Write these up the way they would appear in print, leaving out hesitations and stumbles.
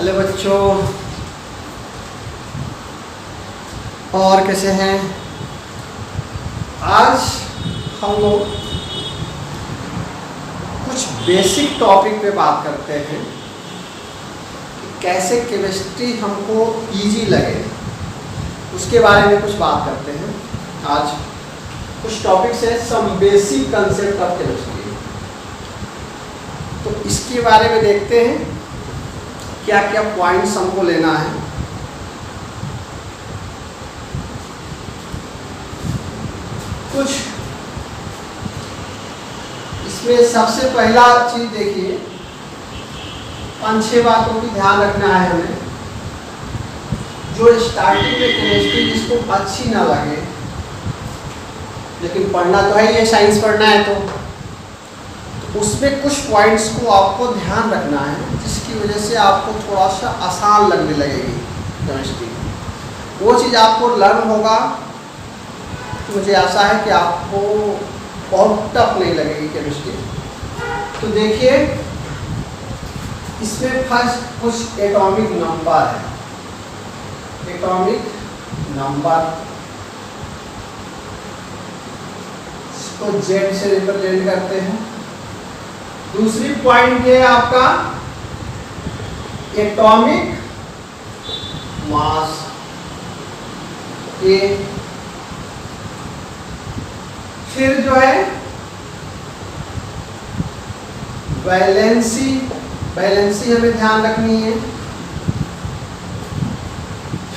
Hello बच्चों, और कैसे हैं। आज हम लोग कुछ बेसिक टॉपिक पे बात करते हैं कि कैसे केमिस्ट्री हमको इजी लगे, उसके बारे में कुछ बात करते हैं। आज कुछ टॉपिक्स हैं, some basic concept of chemistry. तो इसके बारे में देखते हैं क्या क्या पॉइंट्स हमको लेना है। कुछ इसमें सबसे पहला चीज देखिए, 5-6 बातों की ध्यान रखना है हमें। जो स्टार्टिंग में केमिस्ट्री जिसको अच्छी ना लगे, लेकिन पढ़ना तो है, ये साइंस पढ़ना है, तो उसमें कुछ पॉइंट्स को आपको ध्यान रखना है जिसकी वजह से आपको थोड़ा सा आसान लगने लगेगी केमिस्ट्री। वो चीज़ आपको लर्न होगा तो मुझे आशा है कि आपको बहुत टफ नहीं लगेगी केमिस्ट्री। तो देखिए, इसमें फर्स्ट कुछ एटॉमिक नंबर है। एटॉमिक नंबर इसको जेड से रिप्रेजेंट करते हैं। दूसरी पॉइंट ये है आपका एटॉमिक मास, ए। फिर जो है वैलेंसी, वैलेंसी हमें ध्यान रखनी है।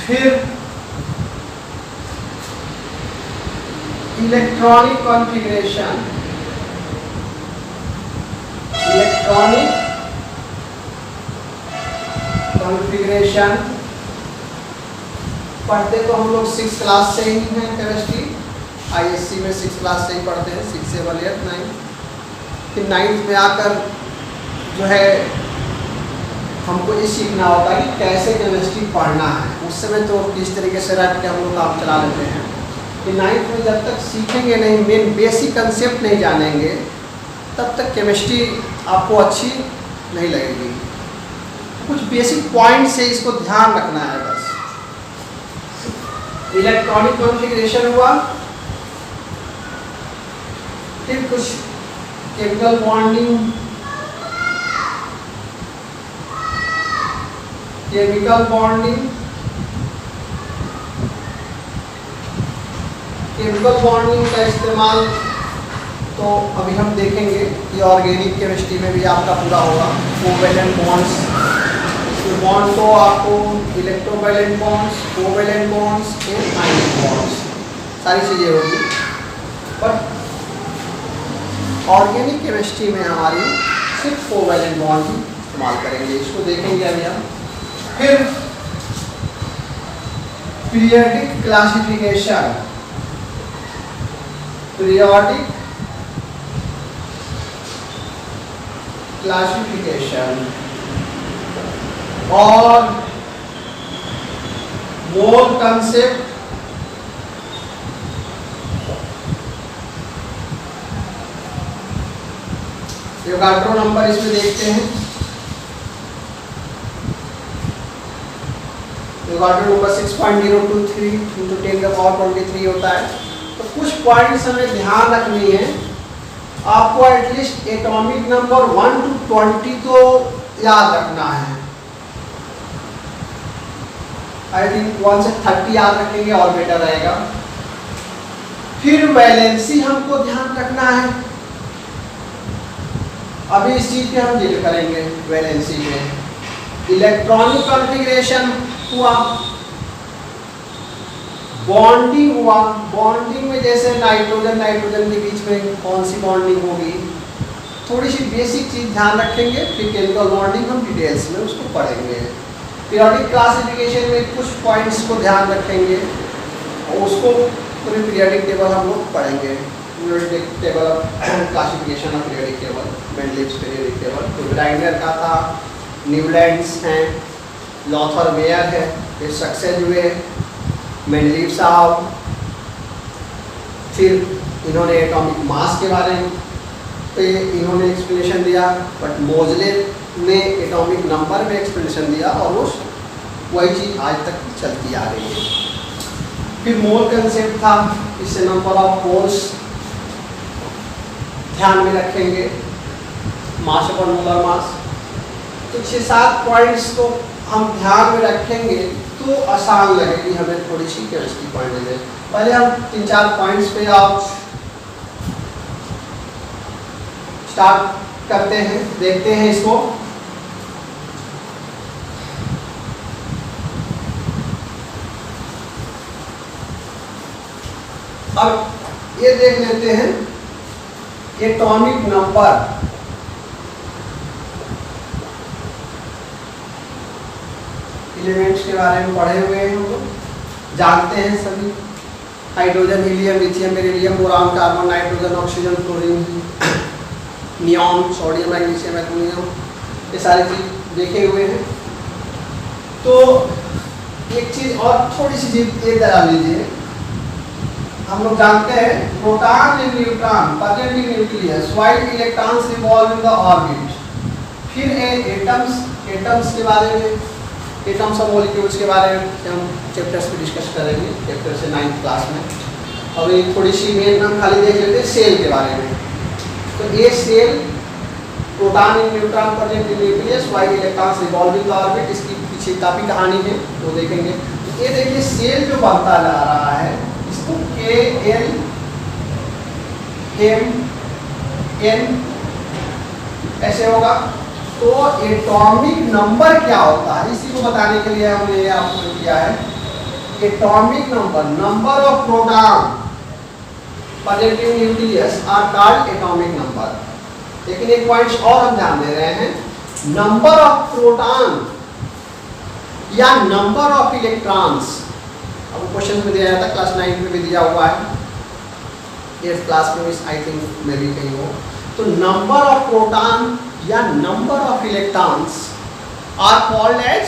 फिर इलेक्ट्रॉनिक कॉन्फ़िगरेशन, इलेक्ट्रॉनिक कॉन्फ़िगरेशन पढ़ते तो हम लोग 6th क्लास से ही हैं केमिस्ट्री। आईएससी में 6th क्लास से ही पढ़ते हैं, 6 से 8 9। फिर 9th में आकर जो है हमको ये सीखना होता है कि कैसे केमिस्ट्री पढ़ना है। उस समय तो किस तरीके से रट के हम लोग काम चला लेते हैं कि 9th में जब तक सीखेंगे नहीं, मेन बेसिक कंसेप्ट नहीं जानेंगे, तब तक केमिस्ट्री आपको अच्छी नहीं लगेगी। कुछ बेसिक पॉइंट से इसको ध्यान रखना है बस। इलेक्ट्रॉनिक कॉन्फ़िगरेशन हुआ, फिर कुछ chemical bonding, chemical bonding, chemical bonding का इस्तेमाल तो अभी हम देखेंगे कि ऑर्गेनिक केमिस्ट्री में भी आपका पूरा होगा। कोवैलेंट बॉन्ड्स, बॉन्ड तो आपको electrovalent bonds, covalent bonds and ionic bonds, सारी चीज़ें होगी। बट ऑर्गेनिक केमिस्ट्री में हमारी सिर्फ कोवैलेंट बॉन्ड ही इस्तेमाल करेंगे, इसको देखेंगे अभी हम। फिर पीरियोडिक क्लासिफिकेशन, पीरियोडिक क्लासिफिकेशन और मोल कंसेप्ट, एवोगाड्रो नंबर इसमें देखते हैं। एवोगाड्रो नंबर 6.023 × 10⁻23 होता है। तो कुछ पॉइंट्स हमें ध्यान रखनी है। आपको एटलीस्ट एटॉमिक नंबर 1 to 20 तो याद रखना है। आई थिंक 1 से 30 याद रखेंगे और बेटर रहेगा। फिर वैलेंसी हमको ध्यान रखना है। अभी इस चीज पे हम डील करेंगे वैलेंसी में। इलेक्ट्रॉनिक कॉन्फ़िगरेशन हुआ, बॉन्डिंग हुआ। बॉन्डिंग में जैसे नाइट्रोजन नाइट्रोजन के बीच में कौन सी बॉन्डिंग होगी, थोड़ी सी बेसिक चीज ध्यान रखेंगे। फिर केमिकल बॉन्डिंग हम डिटेल्स में उसको पढ़ेंगे। पीरियोडिक क्लासिफिकेशन में कुछ पॉइंट्स को ध्यान रखेंगे और उसको पूरी पीरियोडिक टेबल हम लोग पढ़ेंगे। Periodic table classification of periodic table, Mendeleev's periodic table. तो ग्राइंडर का था, न्यूलैंड्स हैं, लॉथर मेयर है, फिर सक्सेस हुए, मेंडलीव साहब। फिर इन्होंने एटॉमिक मास के बारे में पे इन्होंने एक्सप्लेनेशन दिया, बट मोजले ने एटॉमिक नंबर में एक्सप्लेनेशन दिया और वो वही चीज़ आज तक चलती आ रही है। फिर मोल कंसेप्ट था, इससे नंबर ऑफ मोल्स ध्यान में रखेंगे, मास अपॉन मोलर मास। तो 6-7 पॉइंट्स तो हम ध्यान में रखेंगे तो आसान लगेगी हमें थोड़ी सी केमिस्ट्री पॉइंट में। पहले हम 3-4 पॉइंट्स पे आप स्टार्ट करते हैं, देखते हैं इसको। अब ये देख लेते हैं एटॉमिक नंबर। एलिमेंट्स के बारे में पढ़े हुए हैं हम लोग, जानते हैं सभी। Hydrogen, helium, lithium, beryllium, boron, carbon, nitrogen, oxygen, chlorine, neon, sodium, magnesium, aluminium, ये सारी चीज देखे हुए हैं। तो एक चीज और थोड़ी सी चीज ये करा लीजिए, हम लोग जानते हैं proton and neutron present in nucleus while electrons revolve in the orbit. फिर एटम्स के बारे में, एटम्स और मॉलिक्यूल्स के बारे में हम चैप्टर्स पे डिस्कस करेंगे, चैप्टर से 9th क्लास में। अभी थोड़ी सी मेन हम खाली देख लेते हैं सेल के बारे में। तो ये cell proton and neutron present in nucleus while electrons revolve in the orbit, इसकी पीछे काफ़ी कहानी है वो देखेंगे। तो ये देखिए सेल जो बनता जा रहा है इसको KL M N ऐसे होगा। तो एटॉमिक नंबर क्या होता है इसी को बताने के लिए हमने ये आपको किया है। Atomic number, number of proton present in nucleus are called atomic number. लेकिन एक पॉइंट और हम ध्यान दे रहे हैं, नंबर ऑफ प्रोटॉन या नंबर ऑफ इलेक्ट्रॉन्स, अब क्वेश्चन में दिया जाता है, क्लास 9 में भी दिया हुआ है, 8th क्लास में भी आई थिंक में भी कहीं हो। तो नंबर ऑफ प्रोटॉन या number of electrons are called as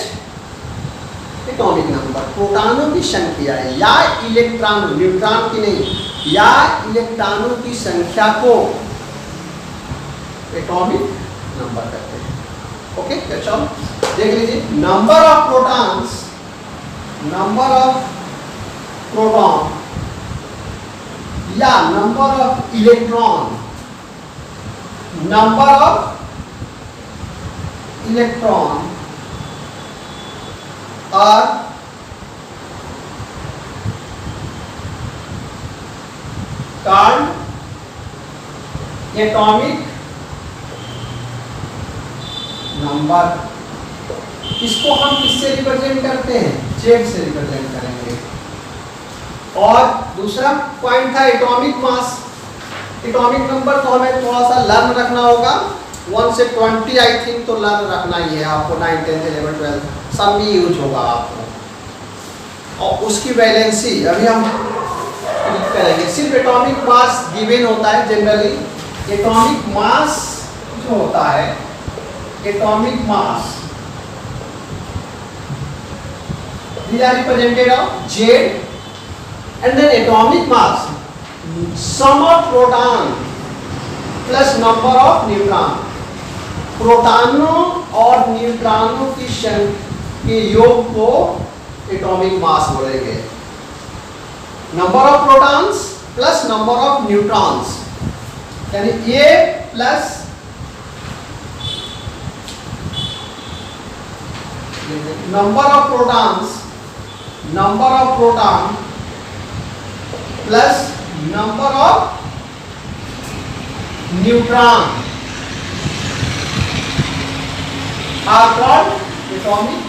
atomic number. प्रोटॉनों की संख्या या इलेक्ट्रॉन, न्यूट्रॉन की नहीं, या इलेक्ट्रॉनों की संख्या को एटॉमिक नंबर कहते हैं। ओके, चलो देख लीजिए, number of protons, number of proton या number of electron, number of electron are called atomic number. इसको हम किससे रिप्रेजेंट करते हैं? जेड से रिप्रेजेंट करेंगे। और दूसरा पॉइंट था एटॉमिक मास। एटॉमिक नंबर तो हमें थोड़ा सा लर्न रखना होगा, 1 से 20 आई थिंक तो लर्न रखना ही है आपको, 9, 10, 11, 12 सब में यूज होगा आपको। और उसकी वैलेंसी अभी हम करेंगे। सिर्फ एटॉमिक मास गिवन होता है जनरली। एटॉमिक मास जो होता है, atomic mass these are represented of Z, and then atomic mass, sum of proton plus number of neutron। प्रोटॉनों और न्यूट्रॉनों की के योग को एटॉमिक मास बोलेंगे। Number of protons plus number of neutrons, यानी A plus number of protons, number of proton plus number of neutron are called atomic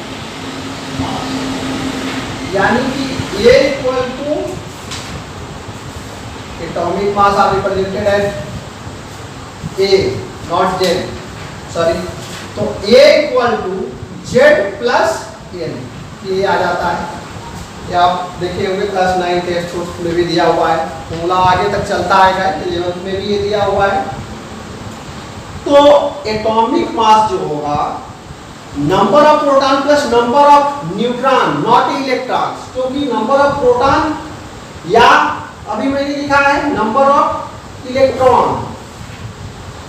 mass. यानी कि A equal to atomic mass are represented as A not Z, sorry. तो A equal to Z plus N, ये आ जाता है। ये आप देखे होंगे क्लास 9 टेक्स्ट में भी दिया हुआ है, फॉर्मूला आगे तक चलता आएगा, 11th में भी ये दिया हुआ है। तो एटॉमिक मास जो होगा, number of proton plus number of neutron not electrons, क्योंकि नंबर ऑफ प्रोटॉन या अभी मैंने लिखा है नंबर ऑफ इलेक्ट्रॉन,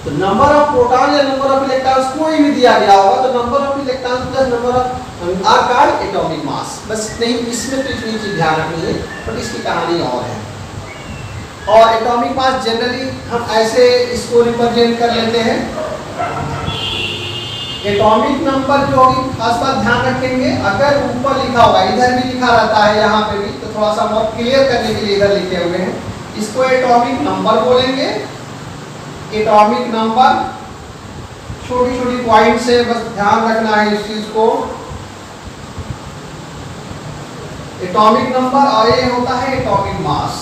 तो नंबर ऑफ प्रोटॉन या नंबर ऑफ इलेक्ट्रॉन्स कोई भी दिया गया होगा तो number of electrons plus number of are called atomic mass. बस नहीं, इसमें तो इतनी चीज ध्यान रखनी है, बट इसकी कहानी और है। और एटॉमिक मास जनरली हम ऐसे इसको रिप्रेजेंट कर लेते हैं। एटॉमिक नंबर जो होगी, खास बात ध्यान रखेंगे, अगर ऊपर लिखा होगा, इधर भी लिखा रहता है यहाँ पे भी, तो थोड़ा सा और क्लियर करने के लिए इधर लिखे हुए हैं। इसको एटॉमिक नंबर बोलेंगे। एटॉमिक नंबर छोटी छोटी पॉइंट से बस ध्यान रखना है इस चीज को। एटॉमिक नंबर और ये होता है atomic mass.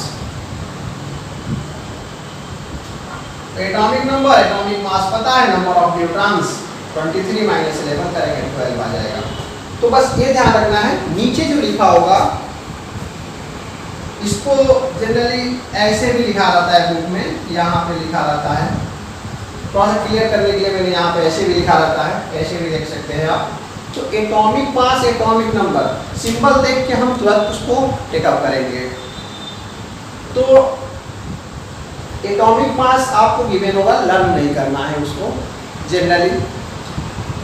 Atomic number, atomic mass पता है, नंबर ऑफ न्यूट्रॉन्स 23 माइनस 11 करेंगे 12 आ जाएगा। तो बस ये ध्यान रखना है, नीचे जो लिखा होगा इसको जनरली ऐसे भी लिखा रहता है बुक में, यहाँ पे लिखा रहता है। थोड़ा सा क्लियर करने के लिए मैंने यहाँ पे ऐसे भी लिखा रहता है, ऐसे भी देख सकते हैं आप। तो atomic mass, atomic number, symbol देख के हम तुरंत उसको टेकअप करेंगे। तो एटॉमिक मास आपको गिवन होगा, लर्न नहीं करना है उसको जनरली,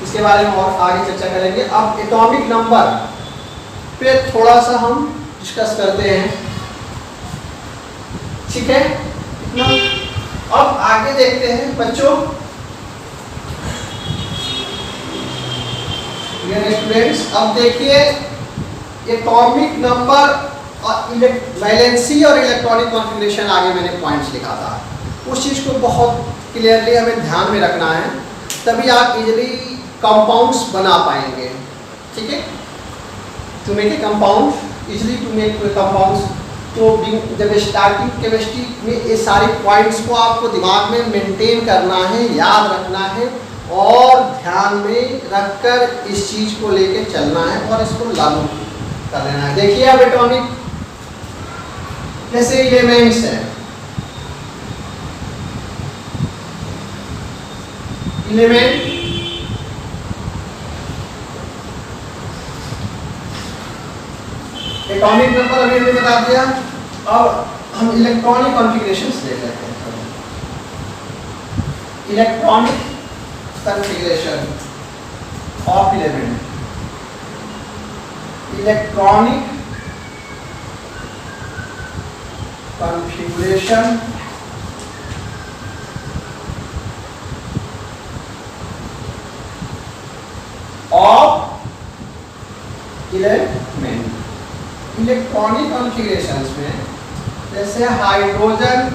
इसके बारे में और आगे चर्चा करेंगे। अब एटॉमिक नंबर पे थोड़ा सा हम डिस्कस करते हैं, ठीक है इतना। अब आगे देखते हैं बच्चों, स्टूडेंट्स, अब देखिए एटॉमिक नंबर और वैलेंसी और इलेक्ट्रॉनिक कॉन्फ़िगरेशन, आगे मैंने पॉइंट्स लिखा था, उस चीज को बहुत क्लियरली हमें ध्यान में रखना है, तभी आप इजीली कंपाउंड्स बना पाएंगे, ठीक है। To make a compound, easily to make compounds, तो जब स्टार्टिंग केमिस्ट्री में ये सारे पॉइंट्स को आपको दिमाग में मेंटेन करना है, याद रखना है और ध्यान में रखकर इस चीज को लेके चलना है और इसको लागू कर लेना है। देखिए अब एटॉमिक जैसे एलिमेंट्स है, एलिमेंट एटॉमिक नंबर अभी हमने बता दिया। अब हम इलेक्ट्रॉनिक कॉन्फ़िगरेशंस देख लेते हैं। Electronic configuration of element, electronic configuration of element. Electronic configurations में जैसे हाइड्रोजन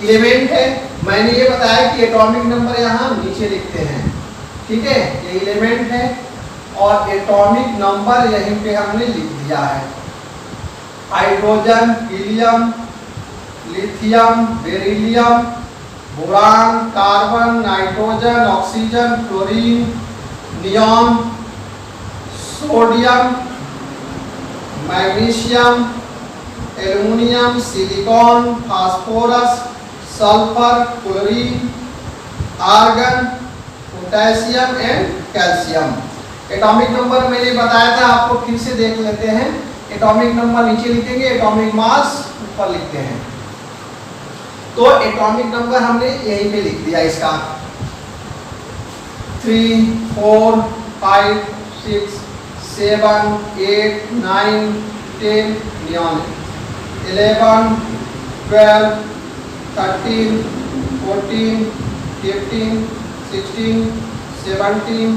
एलिमेंट है, मैंने ये बताया कि एटॉमिक नंबर यहाँ नीचे लिखते हैं, ठीक है, ये एलिमेंट है और एटॉमिक नंबर यहीं पे हमने लिख दिया है। Hydrogen, helium, lithium, beryllium, boron, carbon, nitrogen, oxygen, chlorine, neon, sodium, magnesium, aluminium, silicon, phosphorus, sulphur, chlorine, argon, potassium and calcium. Atomic number मैंने बताया था आपको, फिर से देख लेते हैं। एटॉमिक नंबर नीचे लिखेंगे, एटॉमिक मास ऊपर लिखते हैं। तो एटॉमिक नंबर हमने यहीं पे लिख दिया इसका 3, 4, 5, 6, 7, 8, 9, 10, neon 11, 12, 13, 14, 15, 16, 17,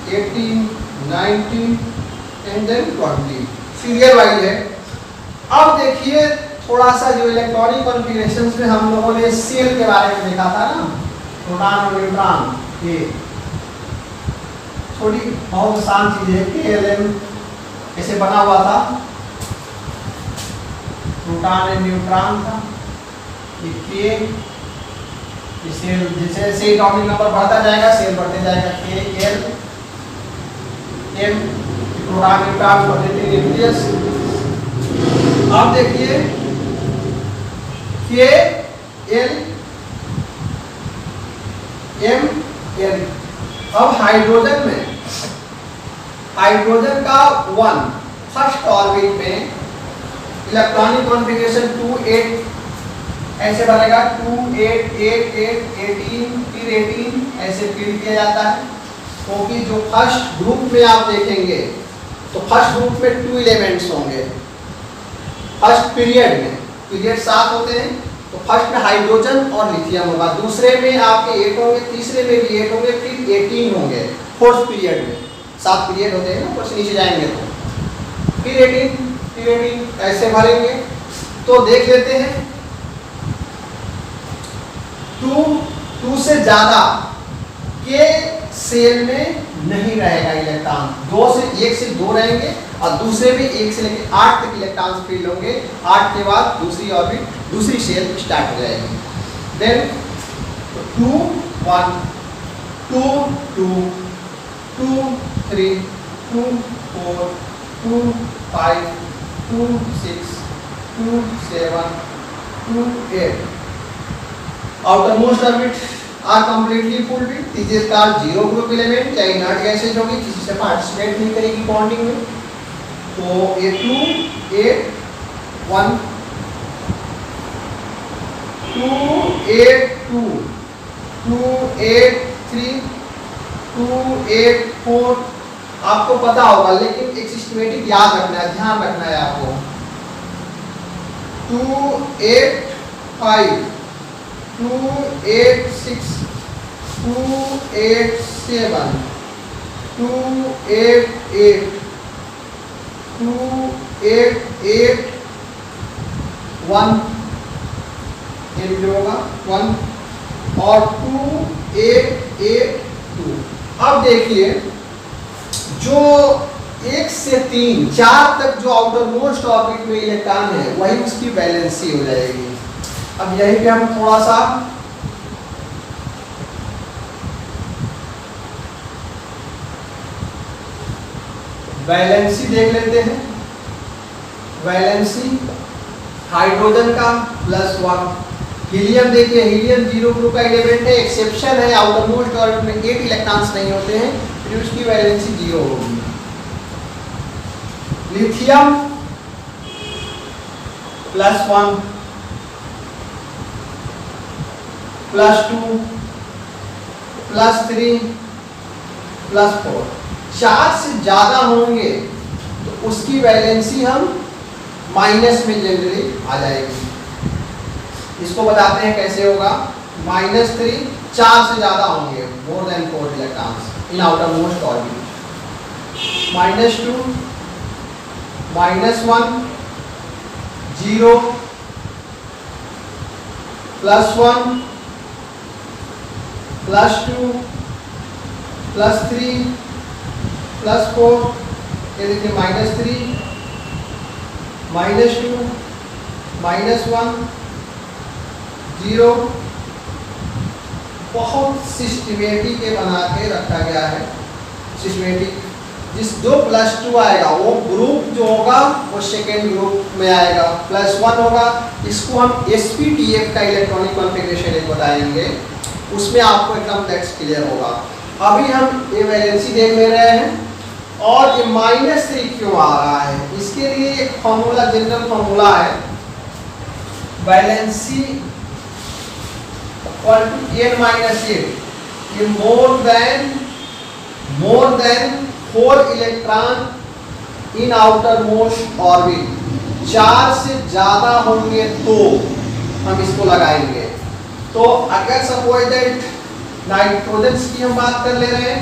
18, 19 and then 20, serial wise है। अब देखिए थोड़ा सा जो इलेक्ट्रॉनिक कॉन्फ़िगरेशंस में हम लोगों ने सेल के बारे में देखा था ना, प्रोटॉन और न्यूट्रॉन, ये थोड़ी बहुत आसान चीज है। KLM ऐसे बना हुआ था, प्रोटॉन एंड न्यूट्रॉन था, ये K, सेल जैसे जैसे एटॉमिक नंबर बढ़ता जाएगा सेल बढ़ते जाएगा, K, L, M, proton neutron protein nucleus. अब देखिए K, L, M, N। अब हाइड्रोजन में, हाइड्रोजन का 1 फर्स्ट ऑर्बिट में इलेक्ट्रॉनिक कॉन्फ़िगरेशन 2, 8 ऐसे बनेगा 2 8 8 8 18 फिर 18 ऐसे फीड किया जाता है, क्योंकि जो फर्स्ट ग्रुप में आप देखेंगे तो फर्स्ट ग्रुप में 2 एलिमेंट्स होंगे फर्स्ट पीरियड में, पीरियड 7 होते हैं, तो फर्स्ट में हाइड्रोजन और लिथियम होगा, दूसरे में आपके 8 होंगे, तीसरे में भी 8 होंगे, फिर 18 होंगे फोर्थ पीरियड में, 7 पीरियड होते हैं ना, ऊपर से नीचे जाएंगे तो फिर 18 ऐसे भरेंगे। तो देख लेते हैं 2 से ज्यादा के सेल में नहीं रहेगा इलेक्ट्रॉन, 1 से 2 रहेंगे और दूसरे में 1 से लेकर 8 तक इलेक्ट्रॉन्स फील्ड होंगे, 8 के बाद दूसरी ऑर्बिट दूसरी सेल स्टार्ट हो जाएगी। Then 2 1 2 2 2 3 2 4 2 5 2 6 2 7 2 8 outermost orbit are completely full with, this is called zero group element या inert gases होगी, किसी से पार्टिसिपेट नहीं करेगी बॉन्डिंग में। तो A2 8 1 2 8 2 2 8 3 2 8 4, आपको पता होगा लेकिन एक सिस्टमेटिक याद रखना है, ध्यान रखना है आपको। 2 8 5 2 8 6 2 8 7 2 8 8 2 8 8 1 ये भी होगा 1 और 2 8 8 2। अब देखिए जो 1 से 3 4 तक जो आउटर मोस्ट ऑर्बिट में इलेक्ट्रॉन है वही उसकी वैलेंसी हो जाएगी। अब यही पे हम थोड़ा सा वैलेंसी देख लेते हैं। वैलेंसी हाइड्रोजन का +1, हीलियम देखिए, हीलियम 0 ग्रुप का एलिमेंट है, एक्सेप्शन है आउटर मोस्ट ऑर्बिट में 8 इलेक्ट्रॉन्स नहीं होते हैं, फिर उसकी वैलेंसी 0 होगी। लिथियम +1 +2 +3 +4, 4 से ज्यादा होंगे तो उसकी वैलेंसी हम माइनस में जनरली आ जाएगी। इसको बताते हैं कैसे होगा। -3 4 से ज्यादा होंगे, more than 4 electrons in outer most orbit. -2 -1 0 +1 +2 +3 +4, ये देखिए -3 -2 -1 0, बहुत सिस्टमेटिक के बना के रखा गया है। सिस्टमेटिक जिस जो +2 आएगा वो ग्रुप जो होगा वो सेकेंड ग्रुप में आएगा, +1 होगा, इसको हम sp-tf का इलेक्ट्रॉनिक कॉन्फ़िगरेशन एक बताएंगे, उसमें आपको एकदम टेक्स्ट क्लियर होगा। अभी हम ये वैलेंसी देख ले रहे हैं और ये -3 क्यों आ रहा है, इसके लिए एक फॉर्मूला, जनरल फॉर्मूला है, वैलेंसी n-8, ये more than 4 electron in outer most orbit, 4 से ज्यादा होंगे तो हम इसको लगाएंगे। तो अगर सपोज दैट नाइट्रोजन की हम बात कर ले रहे हैं,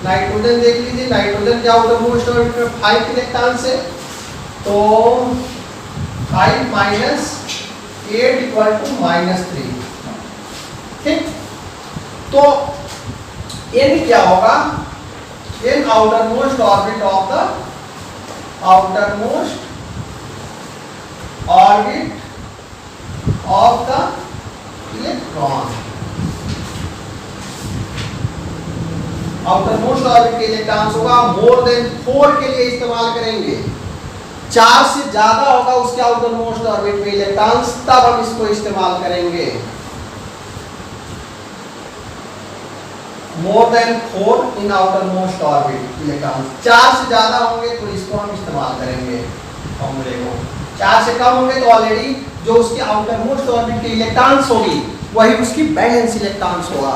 नाइट्रोजन देख लीजिए, नाइट्रोजन के आउटर मोस्ट ऑर्बिट में 5 इलेक्ट्रॉन से, तो 5 - 8 = -3, ठीक। तो n क्या होगा, n outer most orbit of the electron, outer most orbit के इलेक्ट्रॉन्स होगा, मोर देन 4 के लिए इस्तेमाल करेंगे, 4 से ज्यादा होगा उसके आउटर मोस्ट ऑर्बिट में इलेक्ट्रॉन्स, तब हम इसको इस्तेमाल करेंगे। मोर देन 4 इन आउटर मोस्ट ऑर्बिट इलेक्ट्रॉन्स, 4 से ज्यादा होंगे तो इसको हम इस्तेमाल करेंगे फॉर्मूले को, 4 से कम होंगे तो ऑलरेडी जो उसके आउटर मोस्ट ऑर्बिट के इलेक्ट्रॉन्स होगी वही उसकी वैलेंस इलेक्ट्रॉन्स होगा।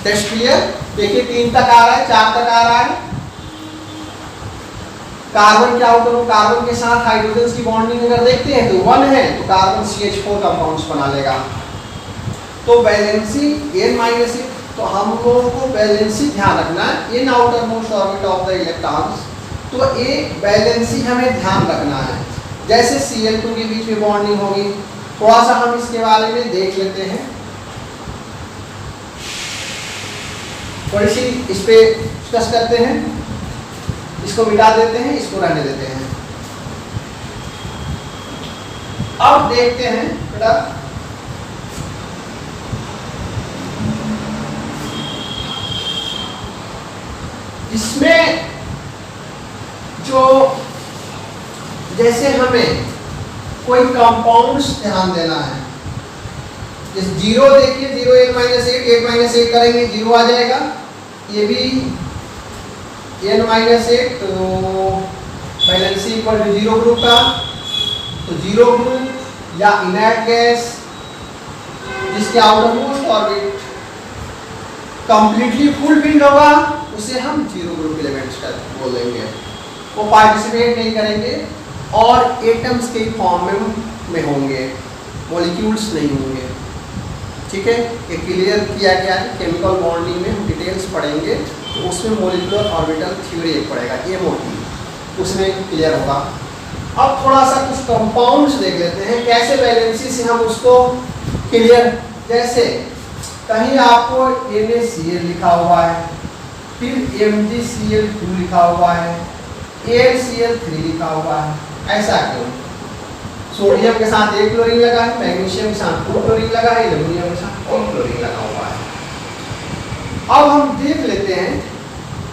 That's clear. देखिए 3 तक आ रहा है, 4 तक आ रहा है। कार्बन के आउटर कार्बन के साथ हाइड्रोजन की बॉन्डिंग अगर देखते हैं तो 1 है, तो कार्बन CH4 कंपाउंड्स बना लेगा। तो वैलेंसी n-, तो हम लोगों को वैलेंसी ध्यान रखना है इन outer most orbit of the electrons. तो ये वैलेंसी हमें ध्यान रखना है। जैसे Cl2 के बीच में बॉन्डिंग होगी, थोड़ा सा हम इसके बारे में देख लेते हैं, थोड़ी सी इस पे डिस्कस करते हैं। इसको मिटा देते हैं, इसको रहने देते हैं। अब देखते हैं बेटा, इसमें जो जैसे हमें कोई कंपाउंड्स ध्यान देना है, जैसे 0 देखिए, 0 8 -8 करेंगे 0 आ जाएगा। ये भी n-8, तो वैलेंसी इक्वल टू 0 ग्रुप का, तो 0 ग्रुप या इनर्ट गैस जिसके outer most orbit completely fulfilled होगा उसे हम 0 ग्रुप एलिमेंट्स बोल देंगे। वो पार्टिसिपेट नहीं करेंगे और एटम्स के फॉर्म में होंगे, मॉलिक्यूल्स नहीं होंगे। ठीक है, ये क्लियर किया गया है। केमिकल बॉन्डिंग में हम डिटेल्स पढ़ेंगे तो उसमें मॉलिक्यूलर ऑर्बिटल थ्योरी एक पढ़ेगा, MOT, उसमें क्लियर होगा। अब थोड़ा सा कुछ कंपाउंड्स देख लेते हैं, कैसे वैलेंसी से हम उसको क्लियर। जैसे कहीं आपको NaCl लिखा हुआ है, फिर MgCl2 लिखा हुआ है, AlCl3 लिखा हुआ है, ऐसा क्यों? सोडियम के साथ 1 क्लोरीन लगा है, मैग्नीशियम के साथ 2 क्लोरीन लगा है, एल्युमिनियम के साथ 3 क्लोरीन लगा हुआ है। अब हम देख लेते हैं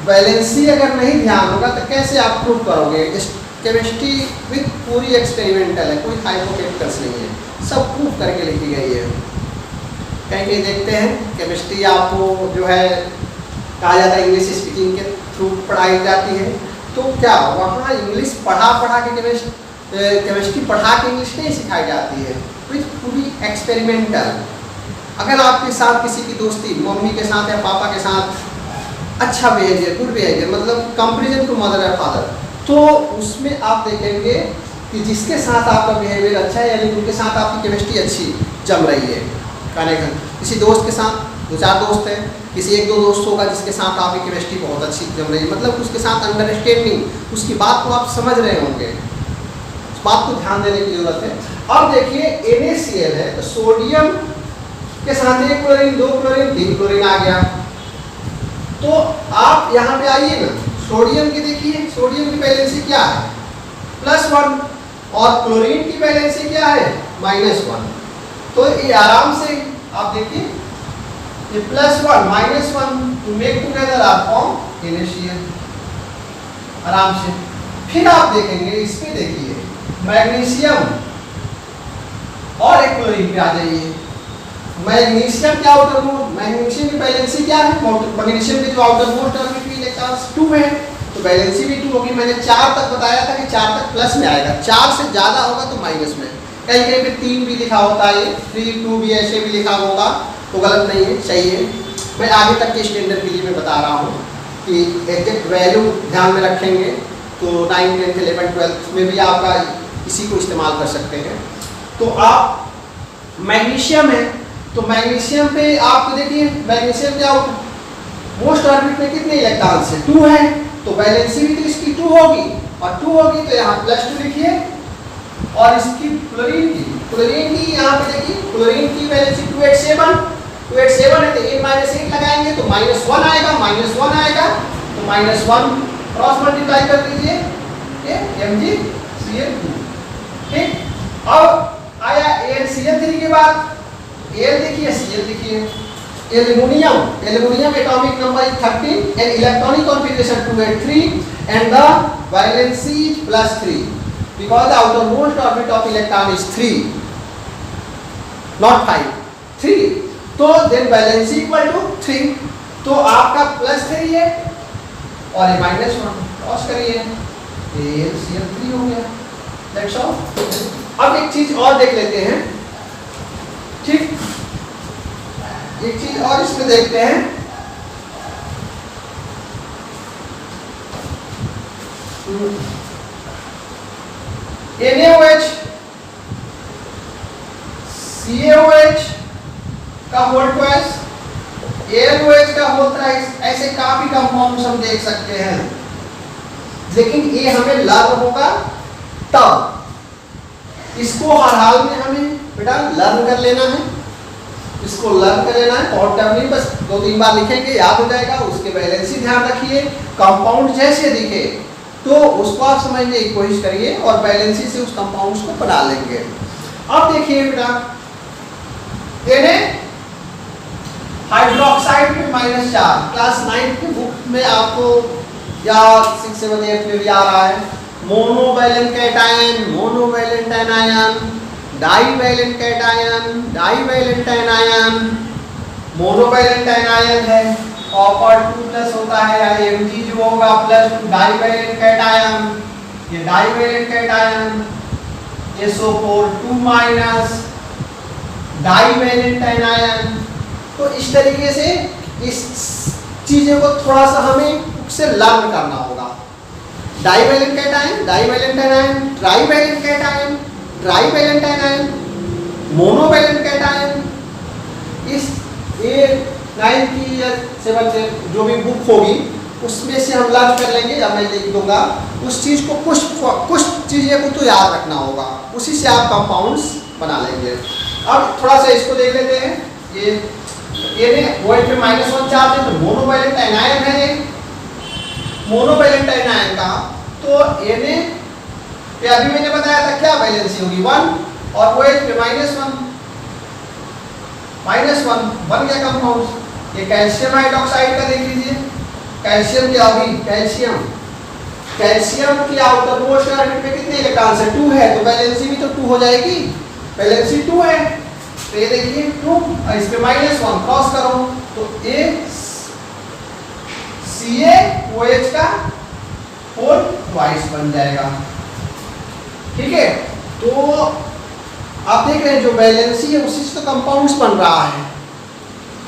वैलेंसी अगर नहीं ध्यान होगा तो कैसे आप प्रूव करोगे। केमिस्ट्री विद पूरी एक्सपेरिमेंटल है, कोई हाइपोथेटिकल्स नहीं है, सब प्रूव करके लिखी गई है। कहीं देखते हैं केमिस्ट्री आपको जो है कहा जाता है इंग्लिश स्पीकिंग के थ्रू पढ़ाई जाती है, तो क्या वहाँ इंग्लिश पढ़ा के केमिस्ट्री पढ़ा के इंग्लिश नहीं सिखाई जाती है, विथ पूरी एक्सपेरिमेंटल। अगर आपके साथ किसी की दोस्ती मम्मी के साथ या पापा के साथ अच्छा बिहेवियर, गुड बिहेवियर, मतलब कंपेरिजन टू मदर या फादर, तो उसमें आप देखेंगे कि जिसके साथ आपका बिहेवियर अच्छा है यानी उनके साथ आपकी केमिस्ट्री अच्छी जम रही है। कनेक्शन किसी दोस्त के साथ 2-4 दोस्त हैं, किसी 1-2 दोस्त होगा जिसके साथ आपकी केमिस्ट्री बहुत अच्छी जम रही है, मतलब उसके साथ अंडरस्टैंडिंग, उसकी बात को आप समझ रहे होंगे, उस बात को ध्यान देने की जरूरत है। अब देखिए NaCl है, तो सोडियम के साथ 1 क्लोरीन 2 क्लोरीन 3 क्लोरीन आ गया। तो आप यहाँ पे आइए ना, सोडियम की देखिए, सोडियम की वैलेंसी क्या है +1 और क्लोरीन की वैलेंसी क्या है -1। तो ये आराम से आप देखिए ये +1 -1 to make together are form NaCl आराम से। फिर आप देखेंगे इसमें देखिए मैग्नीशियम और 1 क्लोरीन पे आ जाइए। मैग्नीशियम क्या आउटर मोस्ट, मैग्नीशियम की वैलेंसी क्या है, मैग्नीशियम की जो आउटर मोस्ट ऑर्बिट की इलेक्ट्रॉन्स 2 है, तो वैलेंसी भी 2 होगी। मैंने 4 तक बताया था कि 4 तक प्लस में आएगा, 4 से ज़्यादा होगा तो माइनस में। कहीं कहीं पे 3 भी लिखा होता है, 3 2 भी ऐसे भी लिखा होगा, तो गलत नहीं है, सही है। मैं आगे तक के स्टैंडर्ड के लिए मैं बता रहा हूँ कि एग्जैक्ट वैल्यू ध्यान में रखेंगे तो 9, 10, 11, 12 में भी आपका इसी को इस्तेमाल कर सकते हैं। तो आप मैग्नीशियम है, तो मैग्नीशियम पे आपको देखिए मैग्नीशियम क्या मोस्ट ऑर्बिट में कितने इलेक्ट्रॉन्स है 2 है, तो वैलेंसी भी तो इसकी 2 होगी, और 2 होगी तो यहाँ +2 लिखिए। और इसकी क्लोरीन की यहाँ पे देखिए क्लोरीन की वैलेंसी 287 है, तो n-8 लगाएंगे तो -1 आएगा, -1 आएगा तो -1 क्रॉस मल्टीप्लाई कर दीजिए, MgCl2। ठीक, अब आया AlCl3 के बाद Al देखिए, Cl देखिए, aluminium atomic number is 13 and electronic configuration 283 and the valency is +3 because the outermost orbit of electron is 3 not 5, 3, तो then valency equal to 3, तो आपका +3 है और ये -1 क्रॉस करिए, AlCl3 हो गया, that's all। अब एक चीज और देख लेते हैं, ठीक, एक चीज और इसमें देखते हैं। NaOH CaOH का होल ट्वाइस, AlOH का होल थ्राइस, ऐसे काफी कंपाउंड्स हम देख सकते हैं, लेकिन ये हमें लर्न होगा तब। इसको हर हाल में हमें बेटा लर्न कर लेना है, इसको लर्न कर लेना है, और टर्म नहीं, बस 2-3 बार लिखेंगे याद हो जाएगा। उसके बैलेंसी ध्यान रखिए, कंपाउंड जैसे दिखे तो उसको आप समझने की कोशिश करिए और बैलेंसी से उस कंपाउंड्स को बना लेंगे। अब देखिए बेटा, Na हाइड्रोक्साइड में -4, क्लास 9 की बुक में आपको या 6, 7, 8 में भी आ रहा है। Monovalent cation, monovalent anion, divalent cation, divalent anion, monovalent anion है, कॉपर 2+ होता है, या Mg जो होगा +2, डाईवैलेंट कैटायन, ये divalent cation, SO4 2-, divalent anion. तो इस तरीके से इस चीजें को थोड़ा सा हमें उससे लर्न करना होगा। Divalent cation, divalent anion, trivalent cation, trivalent anion, monovalent cation. इस ये 9 की या 7 से जो भी बुक होगी उसमें से हम लर्न कर लेंगे, या मैं लिख दूंगा उस चीज को, कुछ चीजें को तो याद रखना होगा, उसी से आप कंपाउंड्स बना लेंगे। अब थोड़ा सा इसको देख लेते हैं। ये OH पे -1 चार्ज है, तो मोनोवैलेंट एनायन है, मोनोवैलेंट एनायन का। तो Na पे अभी मैंने बताया था क्या वैलेंसी होगी 1, और OH पे -1 बन गया कंपाउंड। ये कैल्शियम हाइड्रोक्साइड का देख लीजिए, कैल्शियम की अभी कैल्शियम की आउटर मोस्ट ऑर्बिट में कितने इलेक्ट्रॉन्स है? 2 है, तो वैलेंसी भी तो 2 हो जाएगी, वैलेंसी 2 है। तो ये देखिए 2, इस पे -1 क्रॉस करो तो ये CaOH का होल ट्वाइस बन जाएगा, ठीक है। तो आप देख रहे हैं जो वैलेंसी है उसी से तो कंपाउंड्स बन रहा है।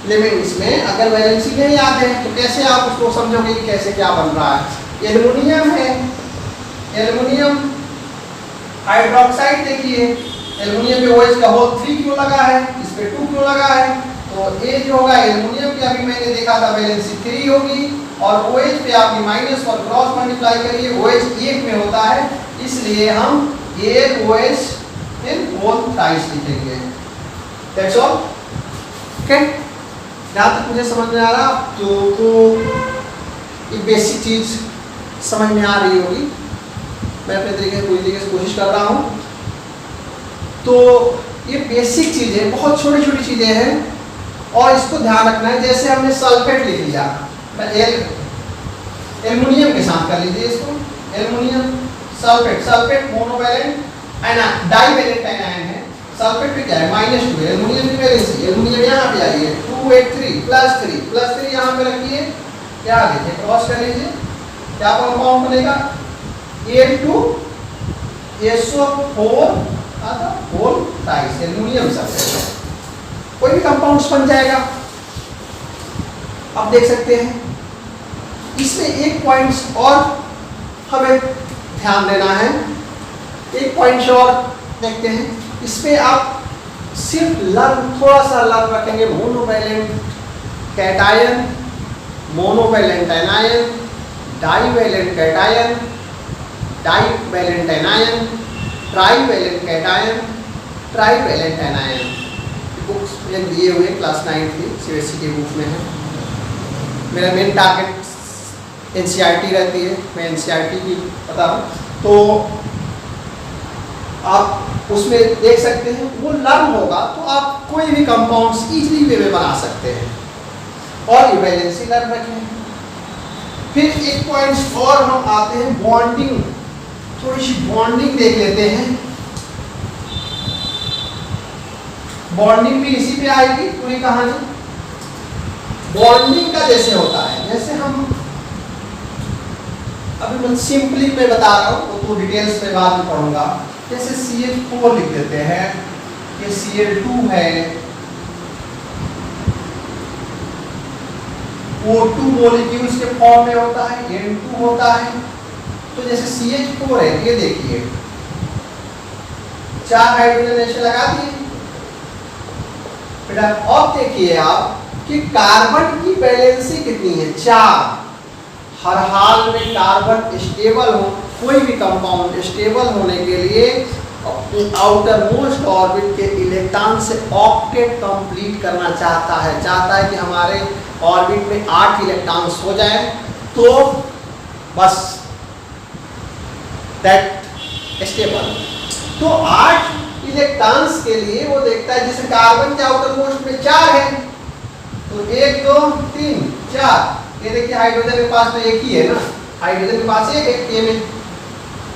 लेकिन इसमें अगर वैलेंसी नहीं याद है तो कैसे आप उसको समझोगे कि कैसे क्या बन रहा है। एल्युमिनियम है, एल्युमिनियम हाइड्रोक्साइड देखिए, एल्युमिनियम पे OH का होल 3 क्यों लगा है, इस पे 2 क्यों लगा है? तो ये जो होगा एल्युमिनियम की अभी मैंने देखा था वैलेंसी 3 होगी, और OH पे आपकी -1 क्रॉस मल्टीप्लाई करिए, OH 1 में होता है, इसलिए हम AlOH इन होल थ्राइस लिखेंगे। That's all, okay. जहाँ तक मुझे समझ में आ रहा तो एक बेसिक चीज समझ में आ रही होगी, मैं अपने तरीके से पूरी तरीके से कोशिश कर रहा हूँ। तो ये बेसिक चीजें, बहुत छोटी छोटी चीजें हैं, और इसको ध्यान रखना है। जैसे हमने सल्फेट लिख लिया, एल्युमिनियम के साथ कर लीजिए इसको, aluminium sulphate, sulphate monovalent divalent anion है। सल्फेट पे क्या है -2, एल्युमिनियम की वैलेंसी, एल्युमिनियम यहाँ पे आइए 283 +3 यहाँ पे रखिए, क्या लीजिए क्रॉस कर लीजिए, क्या कंपाउंड बनेगा A2SO4 whole thrice, aluminium sulphate, कोई भी कंपाउंड्स बन जाएगा। आप देख सकते हैं इसमें एक पॉइंट्स और हमें ध्यान देना है, एक पॉइंट और देखते हैं। इसमें आप सिर्फ लर्न, थोड़ा सा लर्न रखेंगे, monovalent cation, monovalent anion, divalent cation, divalent anion, trivalent cation, trivalent anion. Books में दिए हुए क्लास 9 की CBSE की बुक में है। मेरा मेन टारगेट NCERT रहती है, मैं NCERT की बता रहा हूँ, तो आप उसमें देख सकते हैं, वो लर्न होगा तो आप कोई भी कंपाउंड्स इजीली वे में बना सकते हैं, और ये वैलेंसी लर्न रखें। फिर एक पॉइंट और हम आते हैं बॉन्डिंग, थोड़ी सी बॉन्डिंग देख लेते हैं। बॉन्डिंग भी इसी पे आएगी पूरी कहानी। बॉन्डिंग का जैसे होता है, जैसे हम अभी मैं सिंपली मैं बता रहा हूँ, तो डिटेल्स में बाद में पढ़ूंगा। जैसे CH4 लिख देते हैं, ये Cl2 है, O2 मॉलिक्यूल्स के फॉर्म में होता है, N2 होता है। तो जैसे CH4 है, ये देखिए 4 हाइड्रोजन ऐसे लगा दिए बेटा। अब देखिए आप कि कार्बन की वैलेंसी कितनी है, 4। हर हाल में कार्बन स्टेबल हो, कोई भी कंपाउंड स्टेबल होने के लिए आउटर मोस्ट ऑर्बिट के इलेक्ट्रॉन से ऑक्टेट कंप्लीट करना चाहता है कि हमारे ऑर्बिट में 8 इलेक्ट्रॉन्स हो जाए तो बस दैट स्टेबल। तो 8 इलेक्ट्रॉन्स के लिए वो देखता है, जैसे कार्बन के आउटर मोस्ट में 4 है तो 1 2 3 4, ये देखिए हाइड्रोजन के पास में एक ही है ना, हाइड्रोजन के पास एक है के में।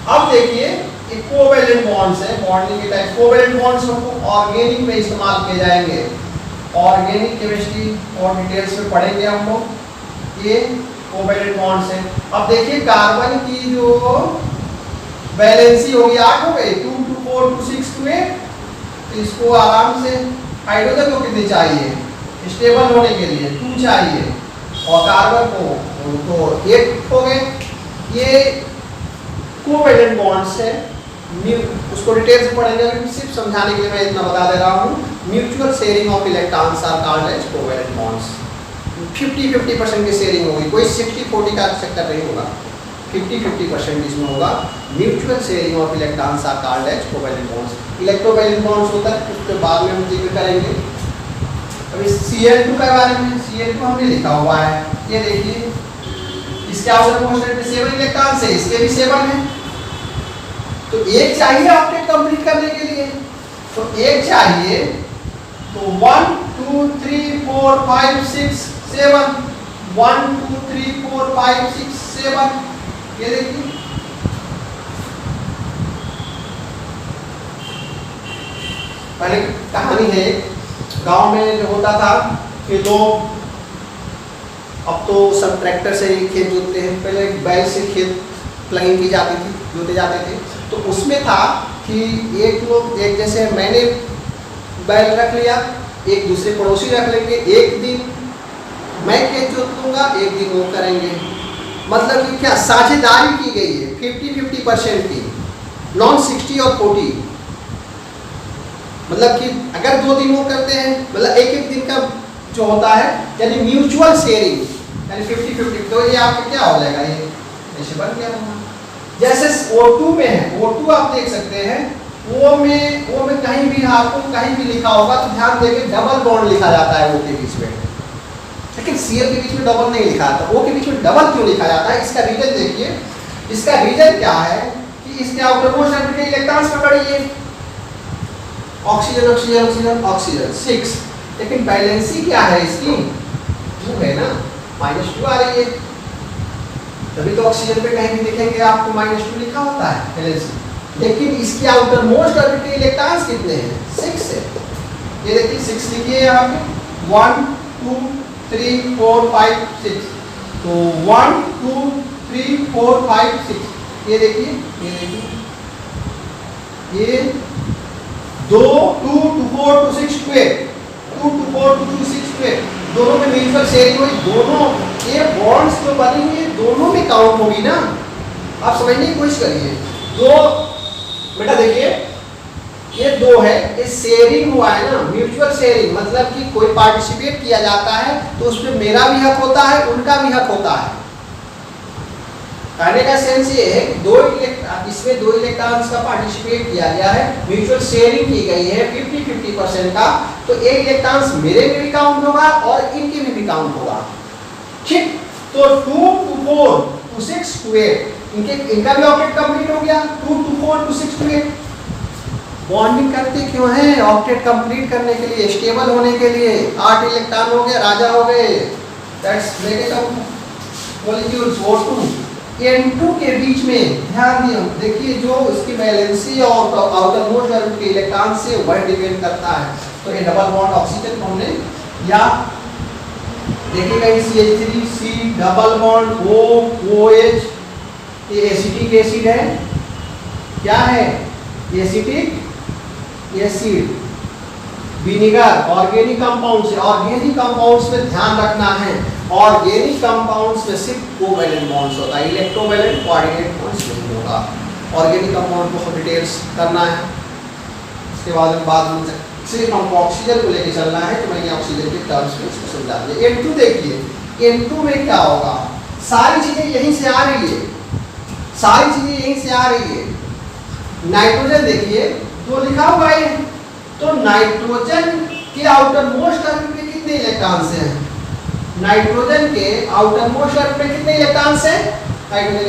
अब देखिए ये कोवेलेंट बॉन्ड्स है, बॉन्डिंग के टाइप कोवेलेंट बॉन्ड्स को ऑर्गेनिक में इस्तेमाल किए जाएंगे, ऑर्गेनिक केमिस्ट्री और डिटेल्स में पढ़ेंगे हम लोग। ये कोवेलेंट बॉन्ड्स है। अब देखिए कार्बन की जो वैलेंसी होगी 8 हो गई, 2 2 4 2 6 2 8। तो इसको आराम से हाइड्रोजन को कितनी चाहिए स्टेबल होने के लिए, 2 चाहिए, और कार्बन को तो 8 हो गए। ये कोवेलेंट बॉन्ड्स है, उसको डिटेल्स में पढ़ेंगे, सिर्फ समझाने के लिए मैं इतना बता दे रहा हूँ। Mutual sharing of electrons are called as covalent bonds. 50-50% की शेयरिंग होगी, कोई 60-40 का सेक्टर नहीं होगा, 50-50% इसमें होगा। Mutual sharing of electrons are called as covalent bonds. Electrovalent bonds होता है, उसके बाद में हम जिक्र करेंगे। अभी Cl2 के बारे में, Cl2 हमने लिखा हुआ है, ये देखिए इसके आउटर मोस्ट में 7 इलेक्ट्रॉन्स है, इसके भी 7 है। तो एक चाहिए ऑक्टेट कंप्लीट करने के लिए, तो एक चाहिए, तो 1 2 3 4 5 6 7, 1 2 3 4 5 6 7, ये देखिए पहले कहानी है, गांव में जो होता था कि लोग, अब तो सब ट्रैक्टर से ही खेत जोतते हैं, पहले बैल से खेत प्लगिंग की जाती थी, जोते जाते थे। तो उसमें था कि एक जैसे मैंने बैल रख लिया, एक दूसरे पड़ोसी रख लेंगे, एक दिन मैं खेत जोत लूँगा, एक दिन वो करेंगे। मतलब कि क्या साझेदारी की गई है 50-50% की, नॉन 60 और 40। मतलब कि अगर 2 दिन वो करते हैं, मतलब एक दिन का जो होता है, यानी म्यूचुअल शेयरिंग, यानी 50-50। तो ये आपका क्या हो जाएगा, ये ऐसे बन गया होगा। जैसे O2 में है, O2 आप देख सकते हैं, O में कहीं भी आपको कहीं भी लिखा होगा तो ध्यान देंगे डबल बॉन्ड लिखा जाता है O के बीच में, लेकिन Cl के बीच में डबल नहीं लिखा जाता। O के बीच में डबल क्यों लिखा जाता है, इसका रीजन देखिए। इसका रीजन क्या है कि इसके आउटर मोस्ट ऑर्बिट के इलेक्ट्रॉन्स पकड़िए, ऑक्सीजन ऑक्सीजन ऑक्सीजन ऑक्सीजन 6, लेकिन बैलेंसी क्या है इसकी 2 है ना, -2 आ रही है। तभी तो ऑक्सीजन पे कहीं भी देखेंगे आपको -2 लिखा होता है बैलेंसी, लेकिन इसके आउटर मोस्ट ऑर्बिट के इलेक्ट्रॉन्स कितने हैं, 6 है। ये देखिए 6 लिखिए यहाँ पे, 1 2 3 4 5 6, तो 1 2 3 4 5 6, ये देखिए ये 2 2 2 4 2 6 2 8, 2 2 4 2 2 6 2 8, दोनों में म्यूचुअल शेयरिंग हुई, दोनों ये बॉन्ड्स जो बनी हुई है दोनों में काउंट होगी ना। आप समझने की कोशिश करिए, 2 बेटा देखिए ये 2 है, ये शेयरिंग हुआ है ना, म्यूचुअल शेयरिंग, मतलब कि कोई पार्टिसिपेट किया जाता है तो उसमें मेरा भी हक होता है, उनका भी हक होता है। कहने का सेंस ये है कि इसमें 2 इलेक्ट्रॉन्स का पार्टिसिपेट किया गया है, म्यूचुअल शेयरिंग की गई है 50-50% का, तो एक इलेक्ट्रॉन्स मेरे में भी काउंट होगा और इनके में भी काउंट होगा, ठीक। तो 2 2 4 2 6 2 8, इनका भी ऑक्टेट कंप्लीट हो गया, 2 2 4 2 6 2 8। बॉन्डिंग करते क्यों है, ऑक्टेट कंप्लीट करने के लिए, स्टेबल होने के लिए। 8 इलेक्ट्रॉन हो गए, राजा हो गए, that's negative molecules. O2 N2 के बीच में ध्यान दिए, देखिए जो इसकी वैलेंसी और आउटर मोस्ट ऑर्बिट के इलेक्ट्रॉन से वह डिपेंड करता है। तो ये डबल बॉन्ड ऑक्सीजन को हमने, या देखिएगा CH3C डबल बॉन्ड OH, ये एसिटिक एसिड है, क्या है acetic acid, vinegar organic compounds है। ऑर्गेनिक कंपाउंड्स में ध्यान रखना है, ऑर्गेनिक कंपाउंड्स में सिर्फ कोवैलेंट बॉन्ड्स होता है, इलेक्ट्रोवैलेंट कोऑर्डिनेट बॉन्ड्स नहीं होगा। ऑर्गेनिक कंपाउंड को डिटेल्स करना है, उसके बाद में सिर्फ हमको ऑक्सीजन को लेके चलना है, तो मैंने ऑक्सीजन के टर्म्स में इसको समझा दिया। N2 देखिए, N2 में क्या होगा, सारी चीजें यहीं से आ रही है, सारी चीजें यहीं से आ रही है। नाइट्रोजन देखिए तो लिखा हुआ है, तो नाइट्रोजन के आउटर मोस्ट ऑर्बिट में कितने इलेक्ट्रॉन्स हैं? नाइट्रोजन के आउटर मोस्ट ऑर्बिट में कितने इलेक्ट्रॉन्स हैं? नाइट्रोजन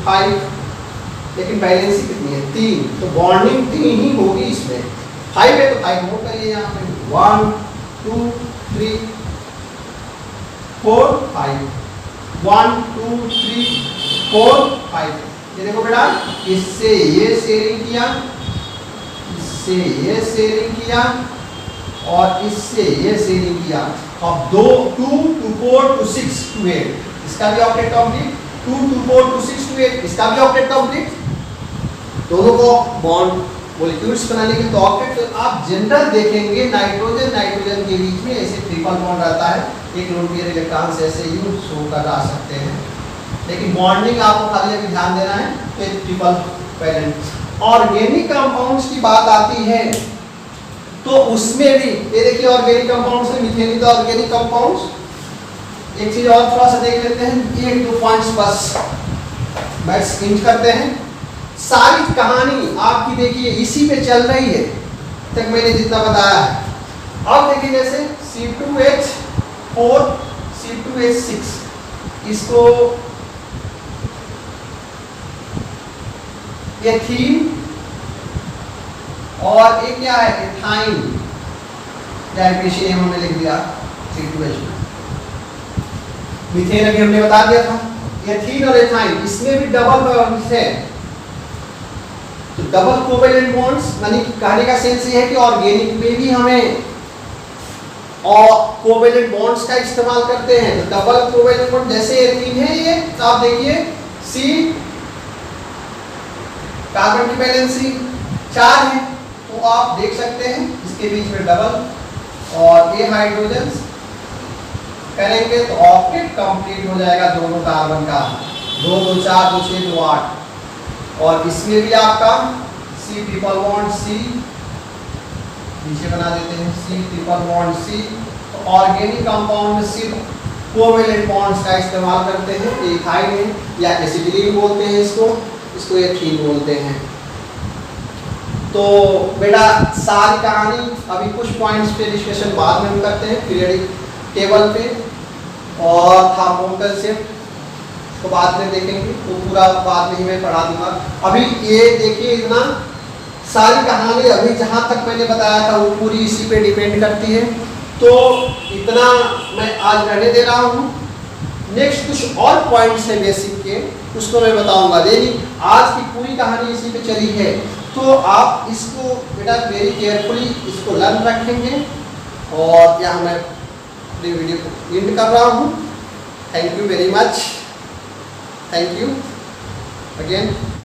5, लेकिन वैलेंसी कितनी है? 3, तो बॉन्डिंग 3 ही होगी इसमें। 5 है तो 5 नोट करिए यहाँ पे, 1 2 3 4 5, 1 2 3 4 5। ये देखो बेटा, इससे ये शेयरिंग किया, इससे ये शेयरिंग किया और इससे ये शेयरिंग किया। अब 2 2 2 4 2 6 2 8, इसका भी ऑक्टेट कंप्लीट। 2 2 4 2 6 2 8, इसका भी ऑक्टेट कंप्लीट। दोनों को बॉन्ड मॉलिक्यूल्स बनाने के तो ऑक्टेट। तो आप जनरल देखेंगे नाइट्रोजन नाइट्रोजन के बीच में ऐसे ट्रिपल बॉन्ड रहता है, एक लोन पेयर इलेक्ट्रॉन से ऐसे यूं शो करा सकते हैं, लेकिन बॉन्डिंग आपको खाली अभी ध्यान देना है कि ट्रिपल वैलेंट। ऑर्गेनिक कंपाउंड्स की बात आती है तो उसमें भी ये देखिए, ऑर्गेनिक कंपाउंड्स में मीथेन तो ऑर्गेनिक कंपाउंड्स। एक चीज और थोड़ा सा देख लेते हैं, 1-2 पॉइंट्स बस मैथ्स इंच करते हैं। सारी कहानी आपकी देखिए इसी पे चल रही है, तक मैंने जितना बताया है। अब देखिए जैसे C2H4 C2H6, इसको एथीन और एक क्या है एथाइन, डायरेक्शन हमने लिख दिया C2H में। मीथेन अभी हमने बता दिया था, एथीन और एथाइन इसमें भी डबल बॉन्ड्स है, तो डबल कोवैलेंट बॉन्ड्स। यानी कहने का सेंस ये है कि ऑर्गेनिक में भी हमें और कोवैलेंट बॉन्ड्स का इस्तेमाल करते हैं। तो डबल कोवैलेंट बॉन्ड जैसे एथीन है ये, तो आप देखिए C कार्बन की वैलेंसी 4 है, तो आप देख सकते हैं इसके बीच में डबल और ये हाइड्रोजन करेंगे तो ऑक्टेट कंप्लीट हो जाएगा दोनों कार्बन का। 2 2 4 2 6 2 8, और इसमें भी आपका C ट्रिपल बॉन्ड C नीचे बना देते हैं, C ट्रिपल बॉन्ड C। तो ऑर्गेनिक कंपाउंड में सिर्फ कोवैलेंट बॉन्ड्स का इस्तेमाल करते हैं, इथाइन है या एसिटिलीन बोलते हैं इसको एथीन बोलते हैं। तो बेटा सारी कहानी अभी कुछ पॉइंट्स पे डिस्कशन बाद में हम करते हैं पीरियडिक टेबल पे, और थर्मोकल शिफ्ट तो बाद में देखेंगे, तो पूरा बाद में ही मैं पढ़ा दूंगा। अभी ये देखिए इतना सारी कहानी अभी जहाँ तक मैंने बताया था वो पूरी इसी पे डिपेंड करती है, तो इतना मैं आज रहने दे रहा हूँ। नेक्स्ट कुछ और पॉइंट्स है बेसिक के, उसको मैं बताऊंगा, लेकिन आज की पूरी कहानी इसी पे चली है। तो आप इसको बेटा वेरी केयरफुली इसको लर्न रखेंगे, और यहाँ मैं अपनी वीडियो को एंड कर रहा हूँ। Thank you very much, thank you again.